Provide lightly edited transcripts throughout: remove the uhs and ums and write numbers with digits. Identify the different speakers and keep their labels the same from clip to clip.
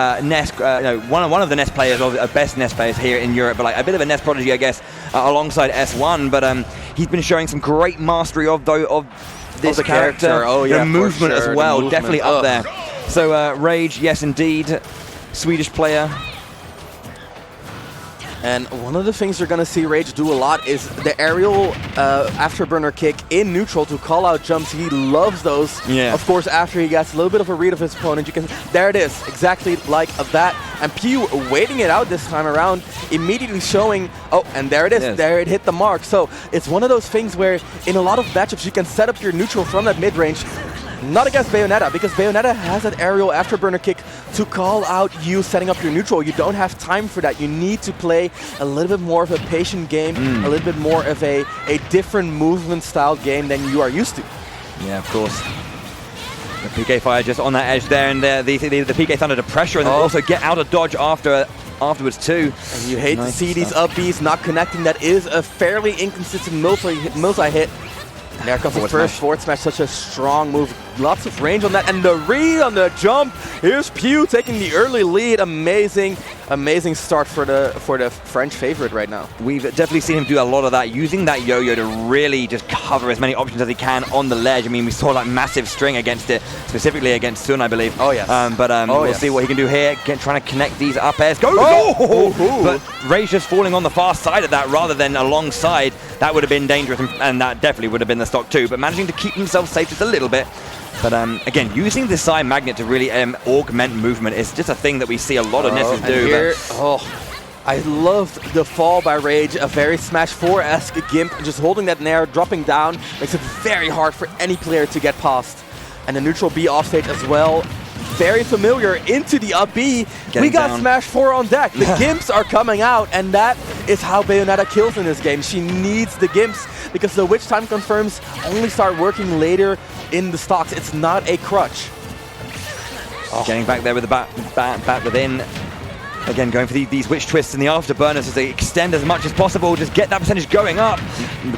Speaker 1: Ness, one of the Ness players, or the best Ness players here in Europe, but like a bit of a Ness prodigy, I guess, alongside S1. But he's been showing some great mastery of this character.
Speaker 2: Oh yeah,
Speaker 1: the movement
Speaker 2: sure.
Speaker 1: as well, definitely up there. So Rage, yes indeed, Swedish player.
Speaker 2: And one of the things you're going to see Rage do a lot is the aerial afterburner kick in neutral to call out jumps. He loves those.
Speaker 1: Yeah.
Speaker 2: Of course, after he gets a little bit of a read of his opponent, you can. There it is, exactly like that. And Pew waiting it out this time around, immediately showing. Oh, and there it is. Yes. There it hit the mark. So it's one of those things where in a lot of matchups you can set up your neutral from that mid range. Not against Bayonetta, because Bayonetta has that aerial afterburner kick to call out you setting up your neutral. You don't have time for that. You need to play a little bit more of a patient game, a little bit more of a different movement style game than you are used to.
Speaker 1: Yeah, of course. The PK Fire just on that edge there, and the PK Thunder to pressure, and then also get out of dodge afterwards too.
Speaker 2: And you hate to see these up Bs not connecting. That is a fairly inconsistent multi hit. And there comes the first forward smash, such a strong move. Lots of range on that, and the read on the jump. Here's Pew taking the early lead. Amazing start for the French favorite right now.
Speaker 1: We've definitely seen him do a lot of that, using that yo-yo to really just cover as many options as he can on the ledge. I mean, we saw like massive string against it, specifically against Sun, I believe.
Speaker 2: Oh yes.
Speaker 1: We'll see what he can do here. Trying to connect these up airs. Go! Oh! But Rage just falling on the far side of that rather than alongside. That would have been dangerous, and that definitely would have been the stock too. But managing to keep himself safe just a little bit. But again, using the side magnet to really augment movement is just a thing that we see a lot of Nesses do.
Speaker 2: Here, I loved the fall by Rage, a very Smash 4-esque gimp, just holding that nair, dropping down, makes it very hard for any player to get past. And the neutral B offstage as well, very familiar into the up B. We got down. Smash 4 on deck. The gimps are coming out, and that is how Bayonetta kills in this game. She needs the gimps because the witch time confirms only start working later in the stocks. It's not a crutch.
Speaker 1: Getting back there with the bat within. Again, going for these witch twists and the afterburners as they extend as much as possible. Just get that percentage going up.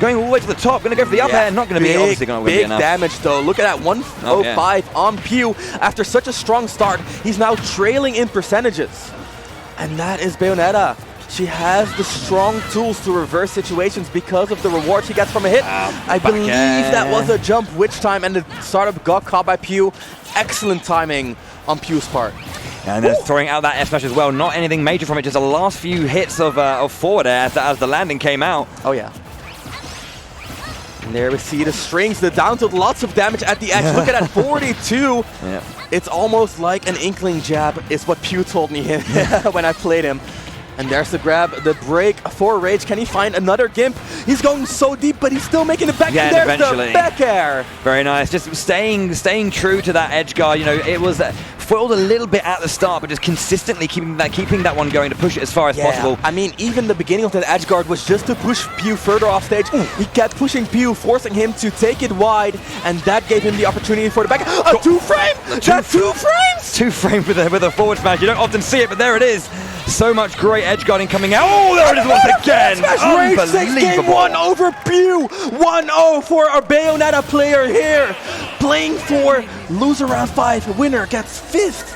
Speaker 1: Going all the way to the top. Going to go for the up air. Not going to be obviously going to win enough.
Speaker 2: Big damage though. Look at that 105 on Pew. After such a strong start, he's now trailing in percentages. And that is Bayonetta. She has the strong tools to reverse situations because of the reward she gets from a hit. I believe that was a jump witch time, and the startup got caught by Pew. Excellent timing on Pew's part.
Speaker 1: And then throwing out that F smash as well. Not anything major from it, just the last few hits of forward air as the landing came out.
Speaker 2: Oh yeah. And there we see the strings, the down tilt, lots of damage at the edge. Look at that, 42.
Speaker 1: Yeah.
Speaker 2: It's almost like an inkling jab is what Pew told me when I played him. And there's the grab, the break for Rage. Can he find another gimp? He's going so deep, but he's still making it back.
Speaker 1: Yeah,
Speaker 2: and there's the back air.
Speaker 1: Very nice. Just staying true to that edge guard. You know, it was foiled a little bit at the start, but just consistently keeping that one going to push it as far as possible.
Speaker 2: I mean, even the beginning of that edge guard was just to push Pew further off stage. He kept pushing Pew, forcing him to take it wide, and that gave him the opportunity for the back. A two-frame! That's 2 frames!
Speaker 1: 2 frames with a forward smash. You don't often see it, but there it is. So much great edge guarding coming out. Oh, there it is once again.
Speaker 2: Unbelievable. 1 over Pew. 1-0 for our Bayonetta player here. Playing for loser round 5. Winner gets 5th.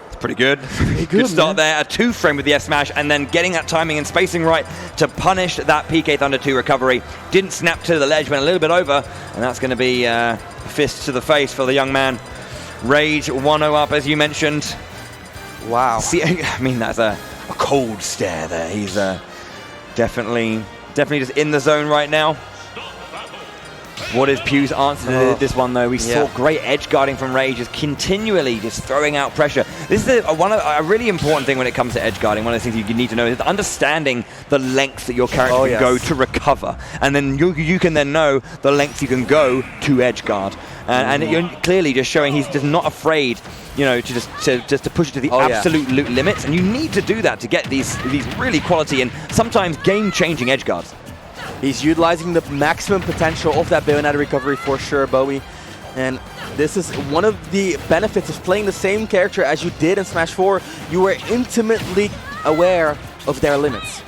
Speaker 1: It's pretty good. Good start there. A 2 frame with the S smash, and then getting that timing and spacing right to punish that PK Thunder 2 recovery. Didn't snap to the ledge, went a little bit over, and that's going to be a fist to the face for the young man. Rage 1-0 up, as you mentioned.
Speaker 2: Wow.
Speaker 1: See, I mean, that's a cold stare there. He's definitely just in the zone right now. What is Pew's answer to this one, though? We saw great edge guarding from Rage, just continually just throwing out pressure. This is a really important thing when it comes to edge guarding. One of the things you need to know is understanding the length that your character can go to recover. And then you can then know the length you can go to edge guard. And you're clearly just showing he's just not afraid, you know, to just push it to the absolute limits. And you need to do that to get these really quality and sometimes game-changing edge guards.
Speaker 2: He's utilizing the maximum potential of that Bayonetta recovery for sure, Bowie. And this is one of the benefits of playing the same character as you did in Smash 4. You were intimately aware of their limits.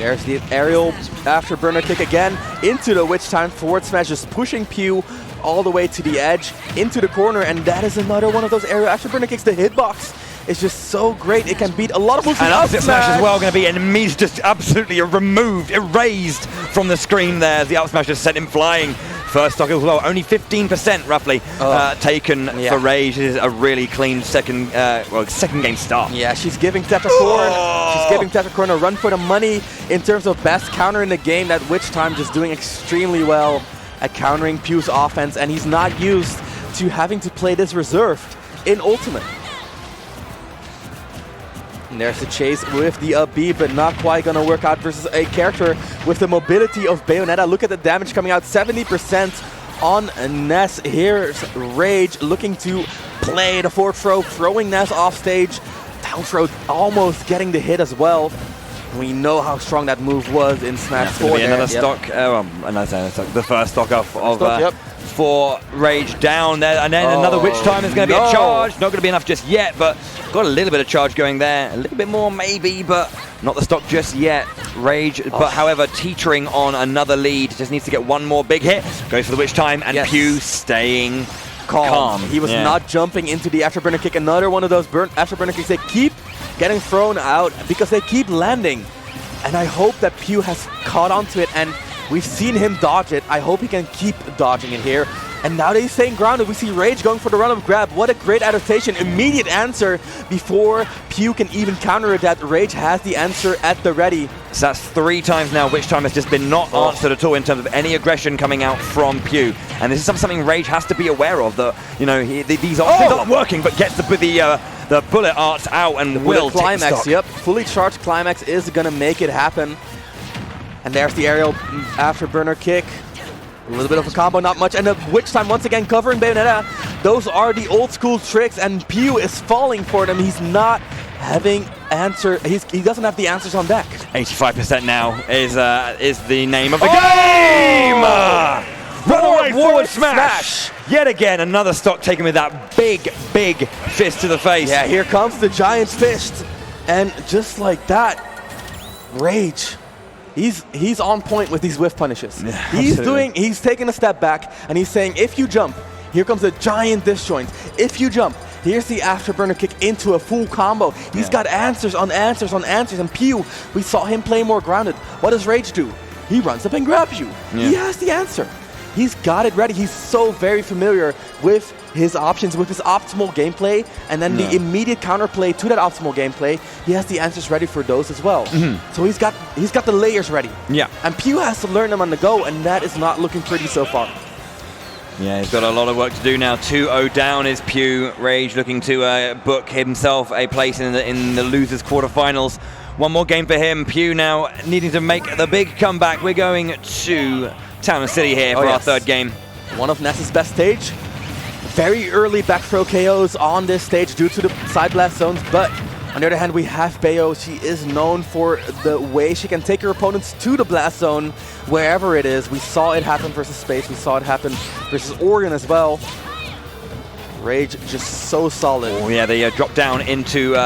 Speaker 2: There's the aerial afterburner kick again into the witch time forward smash, just pushing Pew all the way to the edge, into the corner, and that is another one of those aerial afterburner kicks. The hitbox is just so great. It can beat a lot of moves.
Speaker 1: And up smash as well, going to be enemies just absolutely removed, erased from the screen there as the up smash just sent him flying. First stock as well, only 15% roughly taken for Rage. This is a really clean second game start.
Speaker 2: Yeah, she's giving Tetracorn. She's giving Tetracorn a run for the money in terms of best counter in the game. That Witch Time just doing extremely well at countering Pew's offense, and he's not used to having to play this reserved in Ultimate. And there's the chase with the up B, but not quite going to work out versus a character with the mobility of Bayonetta. Look at the damage coming out, 70% on Ness. Here's Rage looking to play the forward throw, throwing Ness off stage. Down throw almost getting the hit as well. We know how strong that move was in Smash 4.
Speaker 1: Another stock, the first stock off of for Rage down there, and then another Witch Time is going to be a charge. Not going to be enough just yet, but got a little bit of charge going there. A little bit more maybe, but not the stock just yet. Rage, but however, teetering on another lead. Just needs to get one more big hit. Goes for the Witch Time, and Pew staying calm.
Speaker 2: He was not jumping into the afterburner kick. Another one of those afterburner kicks. They keep getting thrown out because they keep landing. And I hope that Pew has caught onto it, and we've seen him dodge it. I hope he can keep dodging it here. And now that he's staying grounded, we see Rage going for the run-up grab. What a great adaptation. Immediate answer before Pew can even counter it. That Rage has the answer at the ready.
Speaker 1: So that's 3 times now Witch Time has just been not answered at all in terms of any aggression coming out from Pew. And this is something Rage has to be aware of. That, you know, these options aren't working, but gets the bullet arts out and will
Speaker 2: climax.
Speaker 1: Take
Speaker 2: Yep, fully charged climax is going to make it happen. And there's the aerial afterburner kick. A little bit of a combo, not much. And the Witch Time once again covering Bayonetta. Those are the old school tricks, and Pew is falling for them. He's not having answer. He doesn't have the answers on deck.
Speaker 1: 85% now is the name of the game. Forward smash. Yet again, another stock taken with that big fist to the face.
Speaker 2: Yeah, here comes the giant fist, and just like that, Rage. He's on point with these whiff punishes. Yeah, he's taking a step back, and he's saying, if you jump, here comes a giant disjoint. If you jump, here's the afterburner kick into a full combo. He's got answers on answers on answers, and Pew, we saw him play more grounded. What does Rage do? He runs up and grabs you. Yeah. He has the answer. He's got it ready. He's so very familiar with his options, with his optimal gameplay, and then the immediate counterplay to that optimal gameplay. He has the answers ready for those as well. So he's got the layers ready. Yeah. And Pew has to learn them on the go, and that is not looking pretty so far.
Speaker 1: Yeah, he's got a lot of work to do now. 2-0 down is Pew. Rage looking to book himself a place in the losers quarterfinals. One more game for him. Pew now needing to make the big comeback. We're going to Town and City here for our third game.
Speaker 2: One of Ness's best stage. Very early back throw KOs on this stage due to the side blast zones, but on the other hand, we have Bayo. She is known for the way she can take her opponents to the blast zone wherever it is. We saw it happen versus Space. We saw it happen versus Oregon as well. Rage just so solid.
Speaker 1: Oh yeah, they drop down into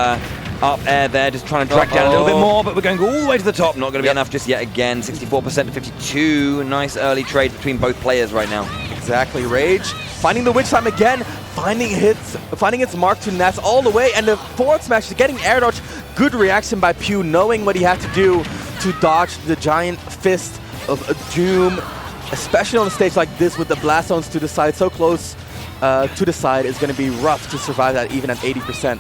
Speaker 1: up air there, just trying to drag down a little bit more, but we're going all the way to the top. Not going to be enough just yet again. 64% to 52. Nice early trade between both players right now.
Speaker 2: Exactly. Rage finding the Witch Time again, finding its mark to Ness all the way, and the forward smash is getting air dodge. Good reaction by Pew, knowing what he had to do to dodge the giant fist of Doom, especially on a stage like this with the blast zones to the side, so close to the side. Is going to be rough to survive that even at 80%.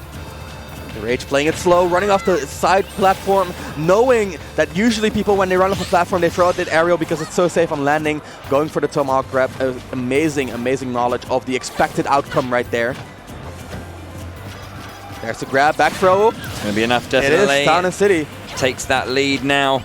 Speaker 2: Rage playing it slow, running off the side platform, knowing that usually people, when they run off a platform, they throw out that aerial because it's so safe on landing, going for the tomahawk grab. Amazing knowledge of the expected outcome right there. There's the grab, back throw.
Speaker 1: It's going to be enough, definitely.
Speaker 2: It is. Town and City
Speaker 1: takes that lead now.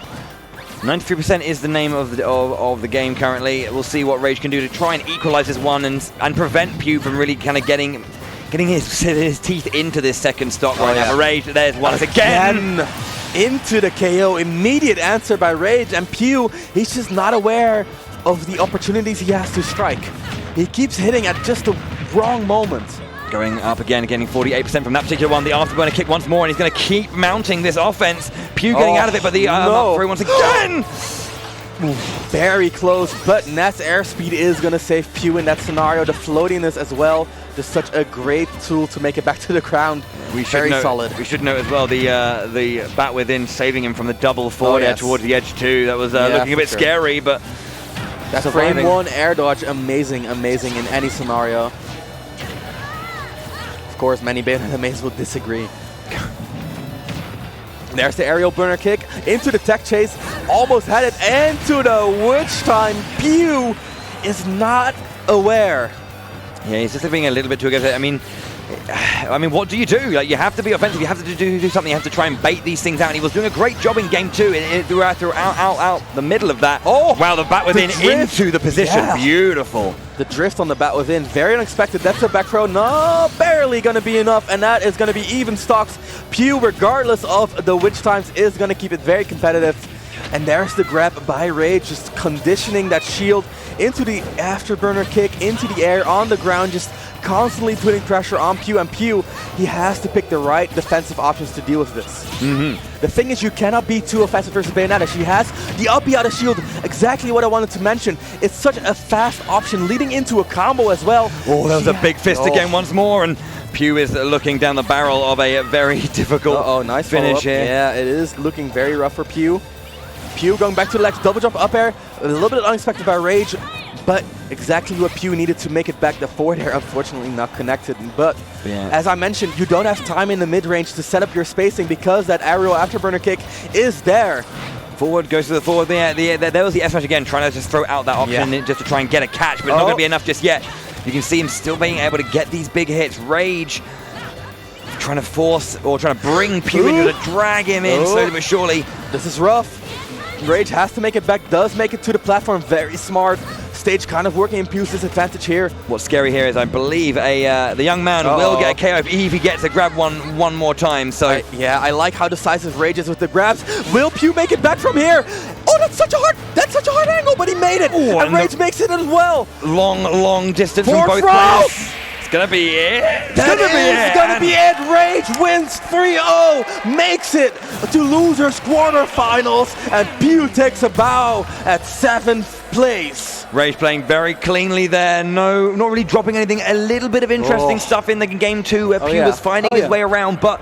Speaker 1: 93% is the name of the game currently. We'll see what Rage can do to try and equalize this one and prevent Pew from really kind of getting his teeth into this second stock right now. Rage, there's one again.
Speaker 2: Into the KO, immediate answer by Rage, and Pew, he's just not aware of the opportunities he has to strike. He keeps hitting at just the wrong moment.
Speaker 1: Going up again, getting 48% from that particular one. The afterburner kick once more, and he's going to keep mounting this offense. Pew getting out of it, but the up throw once again.
Speaker 2: Very close, but Ness airspeed is going to save Pew in that scenario. The floatiness as well, just such a great tool to make it back to the ground. Very solid.
Speaker 1: We should note as well the bat within saving him from the double forward air towards the edge too. That was looking a bit scary, but
Speaker 2: that frame one air dodge, amazing in any scenario. Of course, many Bayonetta mains will disagree. There's the aerial burner kick into the tech chase, almost had it, and to the witch time. Pew is not aware.
Speaker 1: Yeah, he's just being a little bit too aggressive. I mean, what do you do? Like, you have to be offensive. You have to do something. You have to try and bait these things out. And he was doing a great job in game 2 throughout the middle of that. Oh, wow, the bat within into the position. Yeah. Beautiful.
Speaker 2: The drift on the bat within, very unexpected. That's a back throw, no, barely going to be enough, and that is going to be even stocks. Pew, regardless of the witch times, is going to keep it very competitive. And there's the grab by Rage, just conditioning that shield into the afterburner kick, into the air, on the ground, just constantly putting pressure on Pew. And Pew, he has to pick the right defensive options to deal with this. The thing is, you cannot be too offensive versus Bayonetta. She has the up B out of shield, exactly what I wanted to mention. It's such a fast option, leading into a combo as well.
Speaker 1: Oh, that was a big fist again once more, and Pew is looking down the barrel of a very difficult
Speaker 2: nice
Speaker 1: finish here.
Speaker 2: Yeah, it is looking very rough for Pew. Pew going back to the legs, double jump up air, a little bit unexpected by Rage, but exactly what Pew needed to make it back. The forward air, unfortunately, not connected. But as I mentioned, you don't have time in the mid-range to set up your spacing because that aerial afterburner kick is there.
Speaker 1: Forward goes to the forward. There was the S-Smash again, trying to just throw out that option just to try and get a catch, but it's not going to be enough just yet. You can see him still being able to get these big hits. Rage trying to force or trying to bring Pew into to drag him in slowly but surely.
Speaker 2: This is rough. Rage has to make it back, does make it to the platform, very smart. Stage kind of working in Pew's disadvantage here.
Speaker 1: What's scary here is I believe the young man will get a KO if he gets to grab one more time. So
Speaker 2: I like how decisive Rage is with the grabs. Will Pew make it back from here? Oh, that's such a hard angle, but he made it. Ooh, and Rage makes it as well.
Speaker 1: Long distance from both players. Gonna be it.
Speaker 2: That is gonna be it. Rage wins 3-0, makes it to losers quarterfinals, and Pew takes a bow at 7th place.
Speaker 1: Rage playing very cleanly there. No, not really dropping anything. A little bit of interesting stuff in the game 2 where Pew was finding his way around, but